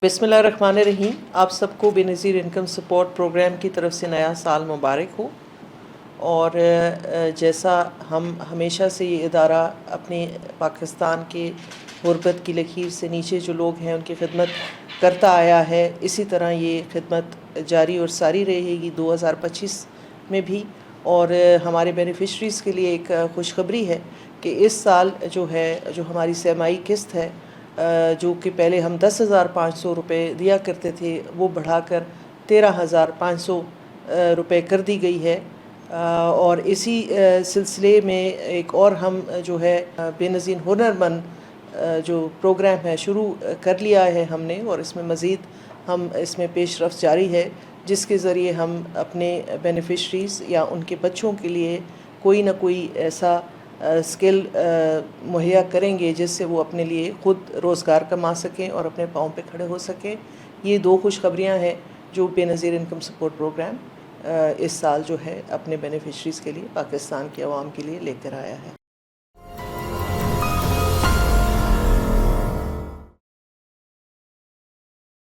बिस्मिल्लाहिर्रहमानिर्रहीम। आप सबको बेनज़ीर इनकम सपोर्ट प्रोग्राम की तरफ से नया साल मुबारक हो। और जैसा हम हमेशा से ये इदारा अपने पाकिस्तान के गुरबत की लकीर से नीचे जो लोग हैं उनकी खिदमत करता आया है, इसी तरह ये खिदमत जारी और सारी रहेगी 2025 में भी। और हमारे बेनिफिशरीज़ के लिए एक खुशखबरी है कि इस साल जो है, जो हमारी सहमाई किस्त है, जो कि पहले हम 10,500 रुपये दिया करते थे, वो बढ़ाकर 13,500 रुपये कर दी गई है। और इसी सिलसिले में एक और हम जो है बेनज़ीर हुनरमंद जो प्रोग्राम है शुरू कर लिया है हमने, और इसमें मज़ीद हम इसमें पेशरफ़्त जारी है, जिसके ज़रिए हम अपने बेनिफिशरीज़ या उनके बच्चों के लिए कोई ना कोई ऐसा स्किल मुहैया करेंगे जिससे वो अपने लिए ख़ुद रोज़गार कमा सकें और अपने पाँव पे खड़े हो सकें। ये दो खुशखबरियाँ हैं जो बेनज़ीर इनकम सपोर्ट प्रोग्राम इस साल जो है अपने बेनिफिशरीज़ के लिए, पाकिस्तान के अवाम के लिए लेकर आया है।